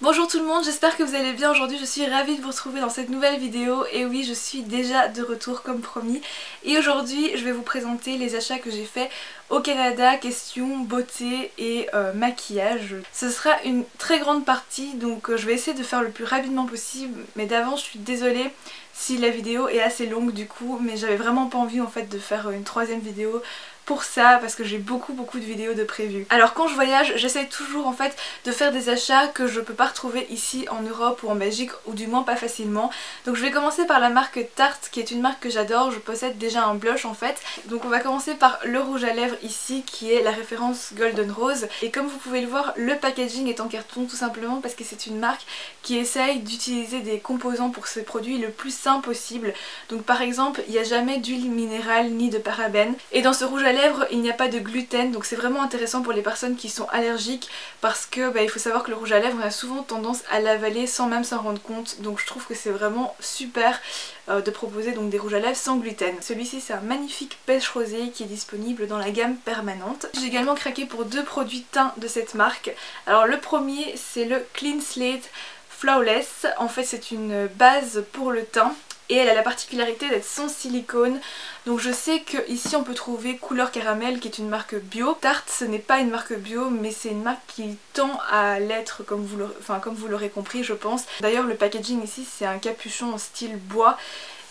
Bonjour tout le monde, j'espère que vous allez bien. Aujourd'hui je suis ravie de vous retrouver dans cette nouvelle vidéo. Et oui, je suis déjà de retour comme promis. Et aujourd'hui je vais vous présenter les achats que j'ai fait au Canada, question beauté et maquillage. Ce sera une très grande partie, donc je vais essayer de faire le plus rapidement possible. Mais d'avance je suis désolée si la vidéo est assez longue du coup, mais j'avais vraiment pas envie en fait de faire une troisième vidéo pour ça, parce que j'ai beaucoup de vidéos de prévues. Alors quand je voyage, j'essaie toujours en fait de faire des achats que je peux pas retrouver ici en Europe ou en Belgique, ou du moins pas facilement. Donc je vais commencer par la marque Tarte, qui est une marque que j'adore. Je possède déjà un blush en fait. Donc on va commencer par le rouge à lèvres ici, qui est la référence Golden Rose. Et comme vous pouvez le voir, le packaging est en carton tout simplement parce que c'est une marque qui essaye d'utiliser des composants pour ses produits le plus sain possible. Donc par exemple, il n'y a jamais d'huile minérale ni de parabènes. Et dans ce rouge à lèvres, il n'y a pas de gluten, donc c'est vraiment intéressant pour les personnes qui sont allergiques, parce que il faut savoir que le rouge à lèvres, on a souvent tendance à l'avaler sans même s'en rendre compte. Donc je trouve que c'est vraiment super de proposer donc des rouges à lèvres sans gluten. Celui-ci c'est un magnifique pêche rosé qui est disponible dans la gamme permanente. J'ai également craqué pour deux produits teints de cette marque. Alors le premier c'est le Clean Slate Flawless. En fait c'est une base pour le teint et elle a la particularité d'être sans silicone. Donc je sais qu'ici on peut trouver Couleur Caramel qui est une marque bio. Tarte ce n'est pas une marque bio, mais c'est une marque qui tend à l'être, comme vous l'aurez compris je pense. D'ailleurs le packaging ici c'est un capuchon en style bois.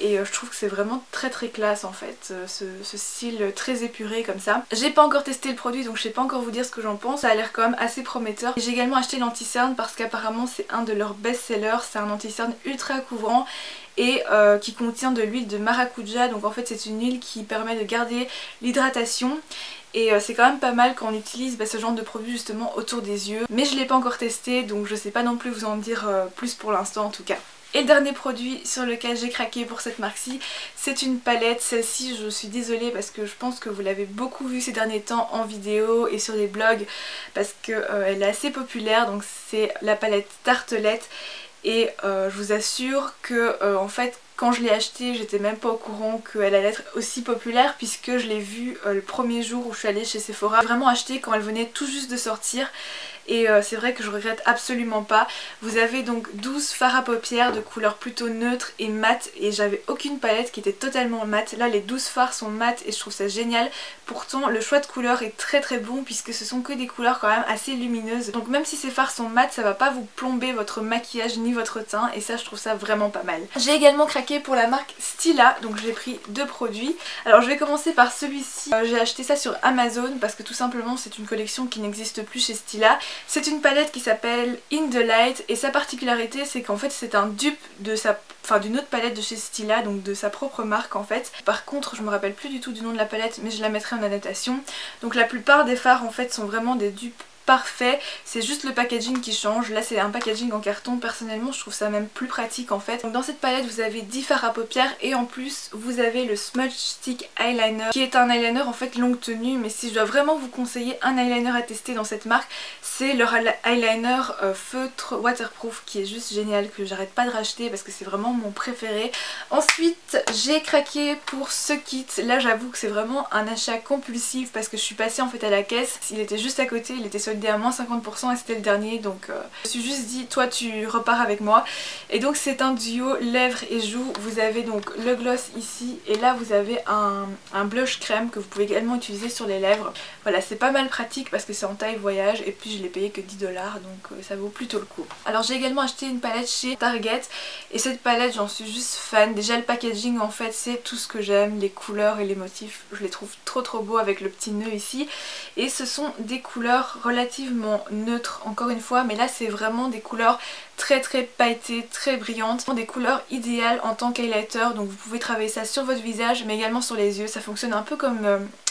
Et je trouve que c'est vraiment très classe en fait, ce style très épuré comme ça. J'ai pas encore testé le produit donc je sais pas encore vous dire ce que j'en pense, ça a l'air quand même assez prometteur. J'ai également acheté l'anti-cerne parce qu'apparemment c'est un de leurs best-sellers, c'est un anti-cerne ultra couvrant et qui contient de l'huile de maracuja. Donc en fait c'est une huile qui permet de garder l'hydratation. Et c'est quand même pas mal quand on utilise ce genre de produit justement autour des yeux. Mais je l'ai pas encore testé donc je sais pas non plus vous en dire plus pour l'instant en tout cas. Et le dernier produit sur lequel j'ai craqué pour cette marque-ci, c'est une palette. Celle-ci, je suis désolée parce que je pense que vous l'avez beaucoup vue ces derniers temps en vidéo et sur les blogs parce qu'elle est assez populaire. Donc c'est la palette Tartelette et je vous assure que en fait quand je l'ai achetée, j'étais même pas au courant qu'elle allait être aussi populaire puisque je l'ai vue le premier jour où je suis allée chez Sephora. J'ai vraiment acheté quand elle venait tout juste de sortir. Et c'est vrai que je regrette absolument pas. Vous avez donc 12 fards à paupières de couleur plutôt neutre et mat. Et j'avais aucune palette qui était totalement mat. Là les 12 fards sont mat et je trouve ça génial. Pourtant le choix de couleurs est très bon puisque ce sont que des couleurs quand même assez lumineuses. Donc même si ces fards sont mat, ça va pas vous plomber votre maquillage ni votre teint. Et ça je trouve ça vraiment pas mal. J'ai également craqué pour la marque Stila. Donc j'ai pris deux produits. Alors je vais commencer par celui-ci. J'ai acheté ça sur Amazon parce que tout simplement c'est une collection qui n'existe plus chez Stila. C'est une palette qui s'appelle In The Light et sa particularité c'est qu'en fait c'est un dupe de d'une autre palette de chez Stila, donc de sa propre marque en fait. Par contre je me rappelle plus du tout du nom de la palette mais je la mettrai en annotation. Donc la plupart des fards en fait sont vraiment des dupes parfait, c'est juste le packaging qui change. Là c'est un packaging en carton, personnellement je trouve ça même plus pratique en fait. Donc dans cette palette vous avez 10 fards à paupières et en plus vous avez le Smudge Stick Eyeliner qui est un eyeliner en fait longue tenue, mais si je dois vraiment vous conseiller un eyeliner à tester dans cette marque, c'est leur eyeliner feutre waterproof qui est juste génial, que j'arrête pas de racheter parce que c'est vraiment mon préféré. Ensuite j'ai craqué pour ce kit. Là j'avoue que c'est vraiment un achat compulsif parce que je suis passée en fait à la caisse, il était juste à côté, il était soldé à moins 50% et c'était le dernier, donc je me suis juste dit toi tu repars avec moi. Et donc c'est un duo lèvres et joues. Vous avez donc le gloss ici et là vous avez un blush crème que vous pouvez également utiliser sur les lèvres. Voilà, c'est pas mal pratique parce que c'est en taille voyage et puis je l'ai payé que 10 $, donc ça vaut plutôt le coup. Alors j'ai également acheté une palette chez Target et cette palette j'en suis juste fan. Déjà le packaging en fait c'est tout ce que j'aime, les couleurs et les motifs je les trouve trop beaux avec le petit nœud ici, et ce sont des couleurs relativement neutres encore une fois, mais là c'est vraiment des couleurs très pailletées, très brillantes, des couleurs idéales en tant qu'highlighter. Donc vous pouvez travailler ça sur votre visage mais également sur les yeux. Ça fonctionne un peu comme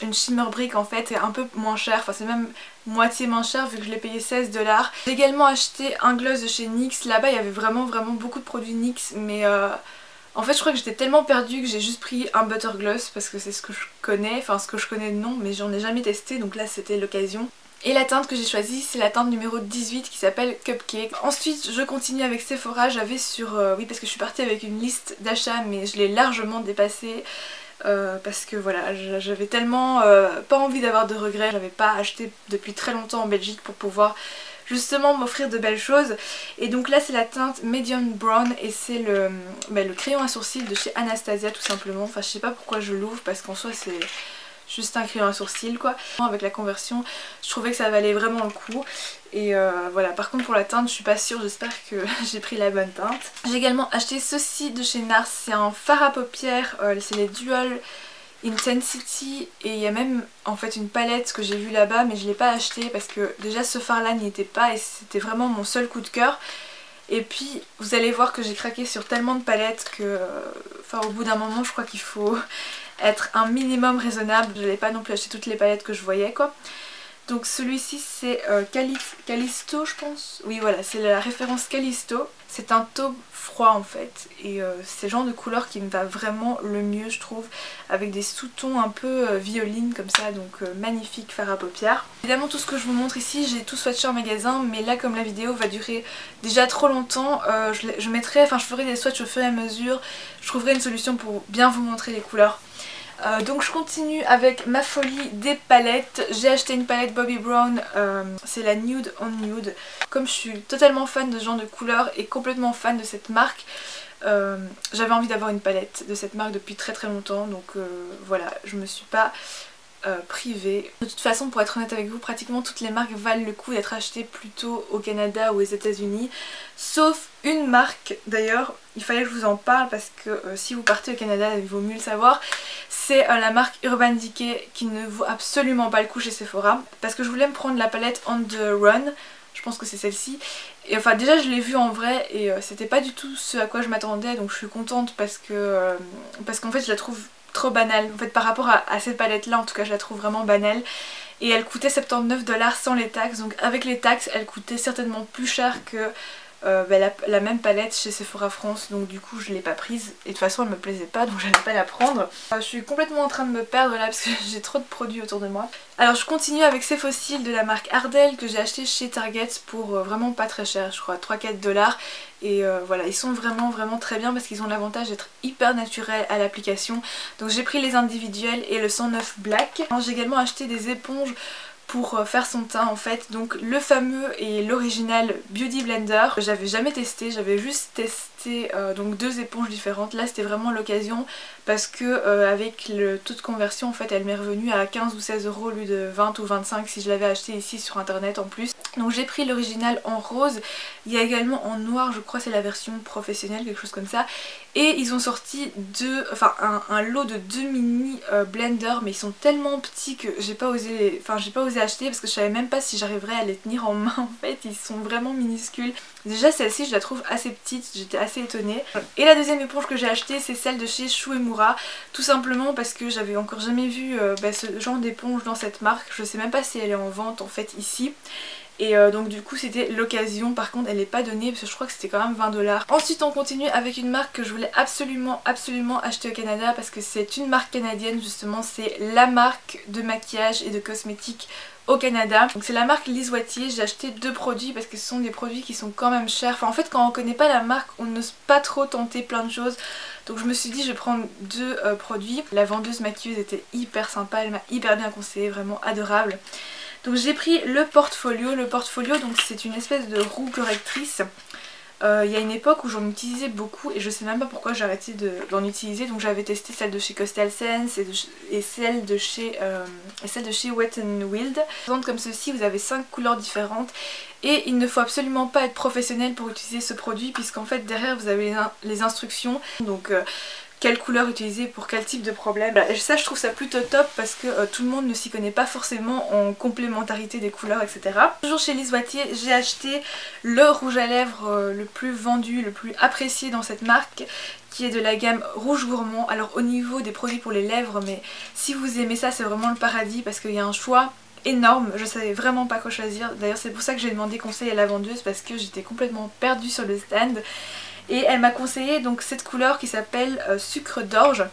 une shimmer brick en fait, et un peu moins cher, enfin c'est même moitié moins cher vu que je l'ai payé 16 $. J'ai également acheté un gloss de chez NYX. Là-bas il y avait vraiment beaucoup de produits NYX, mais en fait je crois que j'étais tellement perdue que j'ai juste pris un butter gloss parce que c'est ce que je connais, enfin ce que je connais de nom, mais j'en ai jamais testé donc là c'était l'occasion. Et la teinte que j'ai choisie c'est la teinte numéro 18 qui s'appelle Cupcake. Ensuite je continue avec Sephora. J'avais oui parce que je suis partie avec une liste d'achats mais je l'ai largement dépassée. Parce que voilà, j'avais tellement pas envie d'avoir de regrets. J'avais pas acheté depuis très longtemps en Belgique pour pouvoir justement m'offrir de belles choses. Et donc là c'est la teinte Medium Brown et c'est le crayon à sourcils de chez Anastasia tout simplement. Enfin je sais pas pourquoi je l'ouvre parce qu'en soi c'est juste un crayon à sourcils quoi. Avec la conversion je trouvais que ça valait vraiment le coup. Et voilà, par contre pour la teinte je suis pas sûre, j'espère que j'ai pris la bonne teinte. J'ai également acheté ceci de chez NARS, c'est un fard à paupières, c'est les Dual Intensity et il y a même en fait une palette que j'ai vue là-bas mais je l'ai pas acheté parce que déjà ce fard là n'y était pas et c'était vraiment mon seul coup de cœur. Et puis vous allez voir que j'ai craqué sur tellement de palettes que enfin au bout d'un moment je crois qu'il faut être un minimum raisonnable. Je n'allais pas non plus acheter toutes les palettes que je voyais quoi. Donc celui-ci c'est Callisto je pense. Oui voilà, c'est la référence Callisto. C'est un taupe froid en fait. Et c'est le genre de couleur qui me va vraiment le mieux je trouve. Avec des sous-tons un peu violines comme ça. Donc magnifique fard à paupières. Évidemment tout ce que je vous montre ici j'ai tout swatché en magasin. Mais là comme la vidéo va durer déjà trop longtemps, je ferai des swatchs au fur et à mesure. Je trouverai une solution pour bien vous montrer les couleurs. Donc je continue avec ma folie des palettes. J'ai acheté une palette Bobbi Brown, c'est la Nude on Nude. Comme je suis totalement fan de ce genre de couleurs et complètement fan de cette marque, j'avais envie d'avoir une palette de cette marque depuis très très longtemps. Donc voilà, je me suis pas privée. De toute façon pour être honnête avec vous, pratiquement toutes les marques valent le coup d'être achetées plutôt au Canada ou aux États-Unis. Sauf une marque d'ailleurs, il fallait que je vous en parle parce que si vous partez au Canada il vaut mieux le savoir. C'est la marque Urban Decay qui ne vaut absolument pas le coup chez Sephora. Parce que je voulais me prendre la palette On The Run, je pense que c'est celle-ci. Et enfin déjà je l'ai vue en vrai et c'était pas du tout ce à quoi je m'attendais. Donc je suis contente parce qu'en fait je la trouve trop banale. En fait par rapport à cette palette là en tout cas je la trouve vraiment banale. Et elle coûtait 79 $ sans les taxes. Donc avec les taxes elle coûtait certainement plus cher que la même palette chez Sephora France, donc du coup je l'ai pas prise et de toute façon elle me plaisait pas donc j'allais pas la prendre. Je suis complètement en train de me perdre là parce que j'ai trop de produits autour de moi. Alors je continue avec ces fossiles de la marque Ardell que j'ai acheté chez Target pour vraiment pas très cher, je crois 3-4 $. Et voilà, ils sont vraiment très bien parce qu'ils ont l'avantage d'être hyper naturels à l'application. Donc j'ai pris les individuels et le 109 Black. J'ai également acheté des éponges pour faire son teint en fait, donc le fameux et l'original Beauty Blender. J'avais jamais testé, j'avais juste testé donc 2 éponges différentes. Là c'était vraiment l'occasion parce que avec le taux de conversion en fait elle m'est revenue à 15 ou 16 € au lieu de 20 ou 25 si je l'avais acheté ici sur internet en plus. Donc j'ai pris l'original en rose, il y a également en noir, je crois c'est la version professionnelle, quelque chose comme ça. Et ils ont sorti un lot de 2 mini blenders, mais ils sont tellement petits que j'ai pas osé acheter parce que je savais même pas si j'arriverais à les tenir en main en fait, ils sont vraiment minuscules. Déjà celle-ci je la trouve assez petite, j'étais assez étonnée. Et la deuxième éponge que j'ai achetée c'est celle de chez Shu Uemura, tout simplement parce que j'avais encore jamais vu ce genre d'éponge dans cette marque, je sais même pas si elle est en vente en fait ici. Et donc du coup c'était l'occasion, par contre elle n'est pas donnée parce que je crois que c'était quand même 20 $. Ensuite on continue avec une marque que je voulais absolument acheter au Canada parce que c'est une marque canadienne justement, c'est la marque de maquillage et de cosmétiques au Canada. Donc c'est la marque Lise Wattier. J'ai acheté 2 produits parce que ce sont des produits qui sont quand même chers. Enfin en fait quand on connaît pas la marque on n'ose pas trop tenter plein de choses. Donc je me suis dit je vais prendre 2 produits. La vendeuse maquilleuse était hyper sympa, elle m'a hyper bien conseillé, vraiment adorable. Donc j'ai pris le portfolio. Le portfolio donc c'est une espèce de roue correctrice. Il y a une époque où j'en utilisais beaucoup et je sais même pas pourquoi j'ai arrêté d'en utiliser. Donc j'avais testé celle de chez Coastal Sense et celle de chez Wet n Wild. Comme ceci, vous avez 5 couleurs différentes et il ne faut absolument pas être professionnel pour utiliser ce produit puisqu'en fait derrière vous avez les instructions. Donc quelle couleur utiliser pour quel type de problème. Voilà, et ça je trouve ça plutôt top parce que tout le monde ne s'y connaît pas forcément en complémentarité des couleurs etc. Toujours chez Lise Wattier j'ai acheté le rouge à lèvres le plus vendu, le plus apprécié dans cette marque qui est de la gamme Rouge Gourmand. Alors au niveau des produits pour les lèvres, mais si vous aimez ça c'est vraiment le paradis parce qu'il y a un choix énorme, je savais vraiment pas quoi choisir. D'ailleurs c'est pour ça que j'ai demandé conseil à la vendeuse parce que j'étais complètement perdue sur le stand. Et elle m'a conseillé donc cette couleur qui s'appelle Sucre d'orge.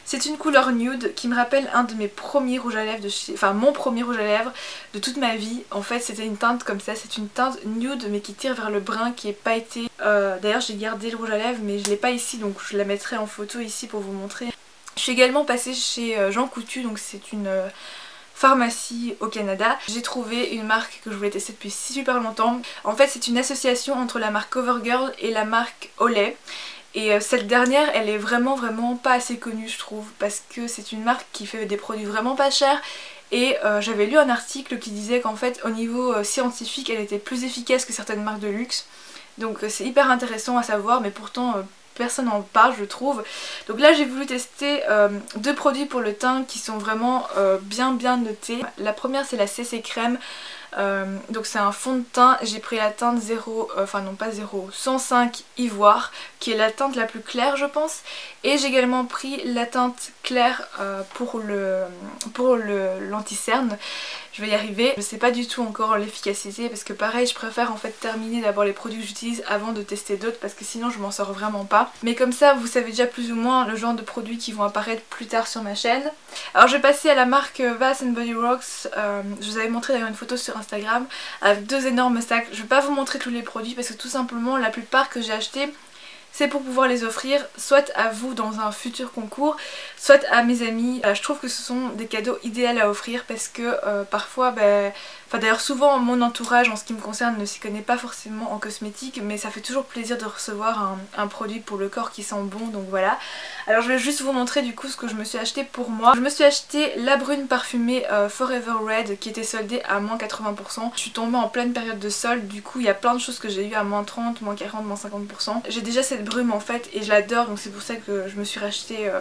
C'est une couleur nude qui me rappelle un de mes premiers rouges à lèvres mon premier rouge à lèvres de toute ma vie. En fait c'était une teinte comme ça, c'est une teinte nude mais qui tire vers le brun, qui est pailleté. D'ailleurs j'ai gardé le rouge à lèvres mais je l'ai pas ici donc je la mettrai en photo ici pour vous montrer. Je suis également passée chez Jean Coutu, donc c'est pharmacie au Canada. J'ai trouvé une marque que je voulais tester depuis super longtemps. En fait c'est une association entre la marque CoverGirl et la marque Olay. Et cette dernière elle est vraiment pas assez connue je trouve, parce que c'est une marque qui fait des produits vraiment pas chers. Et j'avais lu un article qui disait qu'en fait au niveau scientifique elle était plus efficace que certaines marques de luxe. Donc c'est hyper intéressant à savoir, mais pourtant personne n'en parle je trouve. Donc là j'ai voulu tester deux produits pour le teint qui sont vraiment bien notés. La première c'est la CC Crème. Donc c'est un fond de teint, j'ai pris la teinte 105 ivoire qui est la teinte la plus claire je pense, et j'ai également pris la teinte claire pour l'anti-cerne. Je vais y arriver, je sais pas du tout encore l'efficacité parce que pareil je préfère en fait terminer d'abord les produits que j'utilise avant de tester d'autres parce que sinon je m'en sors vraiment pas. Mais comme ça vous savez déjà plus ou moins le genre de produits qui vont apparaître plus tard sur ma chaîne. Alors je vais passer à la marque Bath & Body Works, je vous avais montré d'ailleurs une photo sur Instagram avec deux énormes sacs. Je vais pas vous montrer tous les produits parce que tout simplement la plupart que j'ai achetés c'est pour pouvoir les offrir soit à vous dans un futur concours, soit à mes amis. Je trouve que ce sont des cadeaux idéaux à offrir parce que parfois, d'ailleurs souvent mon entourage en ce qui me concerne ne s'y connaît pas forcément en cosmétique, mais ça fait toujours plaisir de recevoir un produit pour le corps qui sent bon, donc voilà. Alors je vais juste vous montrer du coup ce que je me suis acheté pour moi. Je me suis acheté la brune parfumée Forever Red qui était soldée à moins 80%. Je suis tombée en pleine période de solde, du coup il y a plein de choses que j'ai eu à moins 30, moins 40, moins 50%. J'ai déjà cette brume en fait et je l'adore, donc c'est pour ça que je me suis racheté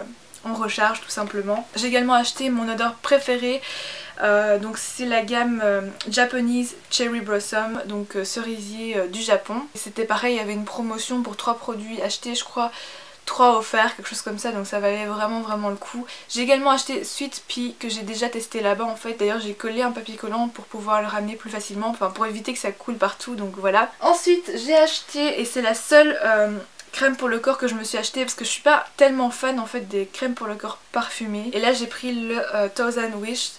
en recharge tout simplement. J'ai également acheté mon odeur préférée, donc c'est la gamme Japanese Cherry Blossom, donc cerisier du Japon. C'était pareil, il y avait une promotion pour 3 produits achetés je crois, 3 offerts, quelque chose comme ça, donc ça valait vraiment le coup. J'ai également acheté Sweet Pea que j'ai déjà testé là-bas en fait, d'ailleurs j'ai collé un papier collant pour pouvoir le ramener plus facilement, enfin pour éviter que ça coule partout, donc voilà. Ensuite j'ai acheté, et c'est la seule crème pour le corps que je me suis acheté parce que je suis pas tellement fan en fait des crèmes pour le corps parfumées, et là j'ai pris le Thousand Wish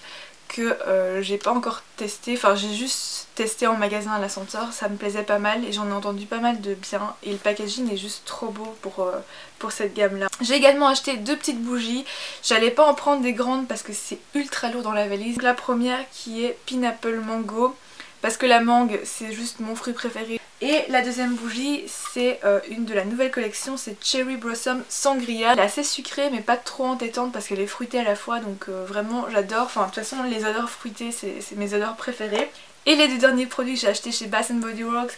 que j'ai pas encore testé, enfin j'ai juste testé en magasin à la Senteur, ça me plaisait pas mal et j'en ai entendu pas mal de bien et le packaging est juste trop beau pour cette gamme là. J'ai également acheté 2 petites bougies, j'allais pas en prendre des grandes parce que c'est ultra lourd dans la valise. Donc la première qui est Pineapple Mango, parce que la mangue c'est juste mon fruit préféré. Et la deuxième bougie c'est une de la nouvelle collection, c'est Cherry Blossom Sangria. Elle est assez sucrée mais pas trop entêtante parce qu'elle est fruitée à la fois, donc vraiment j'adore. Enfin de toute façon les odeurs fruitées c'est mes odeurs préférées. Et les 2 derniers produits que j'ai achetés chez Bath & Body Works,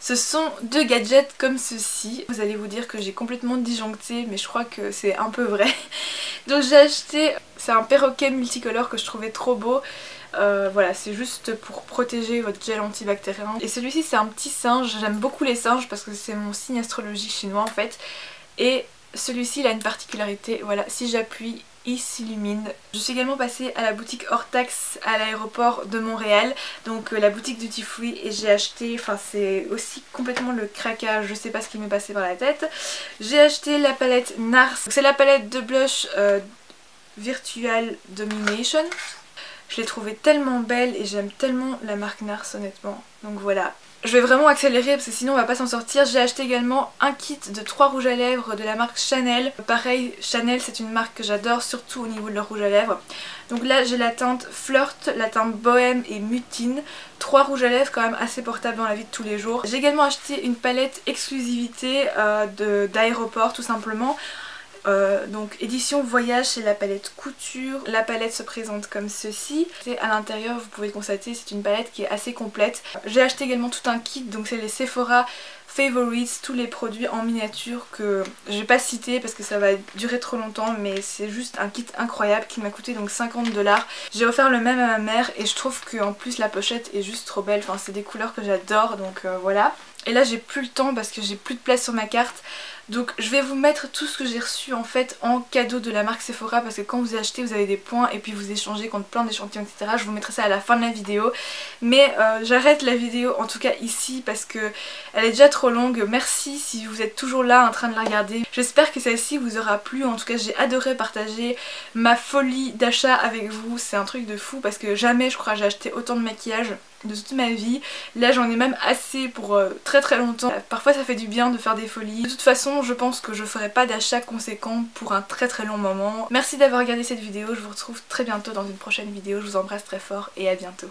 ce sont 2 gadgets comme ceci. Vous allez vous dire que j'ai complètement disjoncté, mais je crois que c'est un peu vrai. Donc j'ai acheté, c'est un perroquet multicolore que je trouvais trop beau. Voilà, c'est juste pour protéger votre gel antibactérien. Et celui-ci c'est un petit singe, j'aime beaucoup les singes parce que c'est mon signe astrologie chinois en fait. Et celui-ci il a une particularité, voilà, si j'appuie il s'illumine. Je suis également passée à la boutique hors taxe à l'aéroport de Montréal, donc la boutique Duty Free, et j'ai acheté, enfin c'est aussi complètement le craquage, je sais pas ce qui m'est passé par la tête. J'ai acheté la palette NARS, c'est la palette de blush Virtual Domination. Je l'ai trouvée tellement belle et j'aime tellement la marque NARS honnêtement, donc voilà. Je vais vraiment accélérer parce que sinon on va pas s'en sortir. J'ai acheté également un kit de 3 rouges à lèvres de la marque Chanel. Pareil, Chanel c'est une marque que j'adore, surtout au niveau de leur rouge à lèvres. Donc là j'ai la teinte Flirt, la teinte Bohème et Mutine. 3 rouges à lèvres quand même assez portables dans la vie de tous les jours. J'ai également acheté une palette exclusivité d'aéroport tout simplement. Donc édition voyage, c'est la palette couture. La palette se présente comme ceci. Et à l'intérieur vous pouvez le constater, c'est une palette qui est assez complète. J'ai acheté également tout un kit, donc c'est les Sephora Favorites, tous les produits en miniature que je vais pas citer parce que ça va durer trop longtemps, mais c'est juste un kit incroyable qui m'a coûté donc 50 $. J'ai offert le même à ma mère et je trouve qu'en plus la pochette est juste trop belle, enfin c'est des couleurs que j'adore, donc voilà. Et là j'ai plus le temps parce que j'ai plus de place sur ma carte. Donc je vais vous mettre tout ce que j'ai reçu en fait en cadeau de la marque Sephora, parce que quand vous achetez vous avez des points et puis vous échangez contre plein d'échantillons etc. Je vous mettrai ça à la fin de la vidéo. Mais j'arrête la vidéo en tout cas ici parce que elle est déjà trop longue. Merci si vous êtes toujours là en train de la regarder. J'espère que celle-ci vous aura plu. En tout cas j'ai adoré partager ma folie d'achat avec vous. C'est un truc de fou parce que jamais je crois j'ai acheté autant de maquillage de toute ma vie. Là j'en ai même assez pour très très longtemps. Parfois ça fait du bien de faire des folies. De toute façon je pense que je ferai pas d'achat conséquent pour un très très long moment. Merci d'avoir regardé cette vidéo, je vous retrouve très bientôt dans une prochaine vidéo. Je vous embrasse très fort et à bientôt.